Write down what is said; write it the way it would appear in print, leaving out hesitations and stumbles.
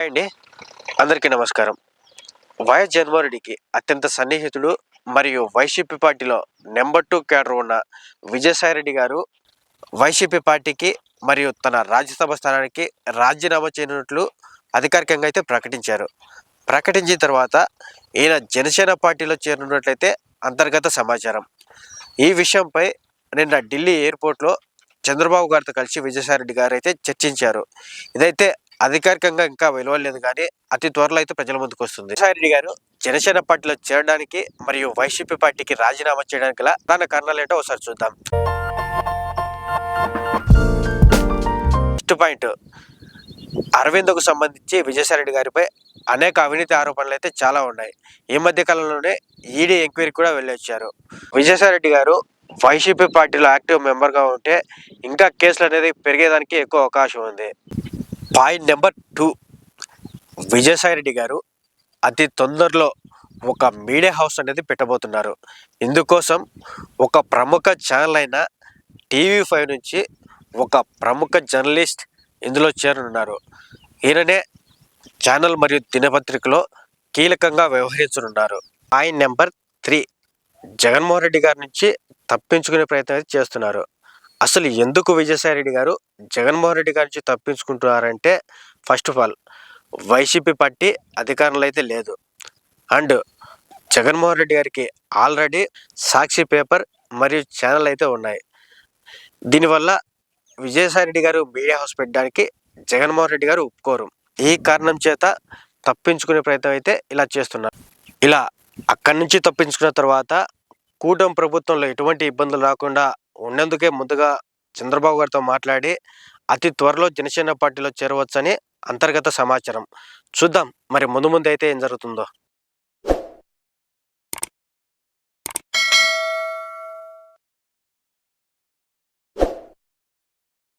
అండి, అందరికీ నమస్కారం. వైఎస్ జగన్మోహన్రెడ్డికి అత్యంత సన్నిహితుడు మరియు వైసీపీ పార్టీలో నెంబర్ 2 క్యాడర్ ఉన్న విజయసాయిరెడ్డి గారు వైసీపీ పార్టీకి మరియు తన రాజ్యసభ స్థానానికి రాజీనామా చేయనున్నట్లు అధికారికంగా అయితే ప్రకటించారు. ప్రకటించిన తర్వాత ఈయన జనసేన పార్టీలో చేరనున్నట్లయితే అంతర్గత సమాచారం. ఈ విషయంపై నిన్న ఢిల్లీ ఎయిర్పోర్ట్లో చంద్రబాబు గారితో కలిసి విజయసాయిరెడ్డి గారు అయితే చర్చించారు. ఇదైతే అధికారికంగా ఇంకా వెలువడలేదు, కానీ అతి త్వరలో అయితే ప్రజల ముందుకు వస్తుంది. విజయసాయిరెడ్డి గారు జనసేన పార్టీలో చేరడానికి మరియు వైసీపీ పార్టీకి రాజీనామా చేయడానికి గల ప్రధాన కారణాలు ఏంటో ఒకసారి చూద్దాం. ఫస్ట్ పాయింట్, అరవింద్కు సంబంధించి విజయసాయిరెడ్డి గారిపై అనేక అవినీతి ఆరోపణలు అయితే చాలా ఉన్నాయి. ఈ మధ్య కాలంలోనే ఈడీ ఎంక్వైరీ కూడా వెళ్ళొచ్చారు. విజయసాయిరెడ్డి గారు వైసీపీ పార్టీలో యాక్టివ్ మెంబర్గా ఉంటే ఇంకా కేసులు అనేది పెరిగేదానికి ఎక్కువ అవకాశం ఉంది. పాయింట్ నెంబర్ 2, విజయసాయిరెడ్డి గారు అతి తొందరలో ఒక మీడియా హౌస్ అనేది పెట్టబోతున్నారు. ఇందుకోసం ఒక ప్రముఖ ఛానల్ అయిన TV5 నుంచి ఒక ప్రముఖ జర్నలిస్ట్ ఇందులో చేరనున్నారు. ఈయననే ఛానల్ మరియు దినపత్రికలో కీలకంగా వ్యవహరించనున్నారు. పాయింట్ నెంబర్ 3, జగన్మోహన్ రెడ్డి గారి నుంచి తప్పించుకునే ప్రయత్నం చేస్తున్నారు. అసలు ఎందుకు విజయసాయిరెడ్డి గారు జగన్మోహన్ రెడ్డి గారి నుంచి తప్పించుకుంటున్నారంటే, first of all YCP party అధికారంలో అయితే లేదు, అండ్ జగన్మోహన్ రెడ్డి గారికి ఆల్రెడీ సాక్షి పేపర్ మరియు ఛానల్ అయితే ఉన్నాయి. దీనివల్ల విజయసాయిరెడ్డి గారు మీడియా హౌస్ పెట్టడానికి జగన్మోహన్ రెడ్డి గారు ఒప్పుకోరు. ఈ కారణం చేత తప్పించుకునే ప్రయత్నం అయితే ఇలా చేస్తున్నారు. ఇలా అక్కడి నుంచి తప్పించుకున్న తర్వాత కూటమి ప్రభుత్వంలో ఎటువంటి ఇబ్బందులు రాకుండా ఉన్నందుకే ముందుగా చంద్రబాబు గారితో మాట్లాడి అతి త్వరలో జనసేన పార్టీలో చేరవచ్చని అంతర్గత సమాచారం. చూద్దాం మరి ముందు అయితే ఏం జరుగుతుందో.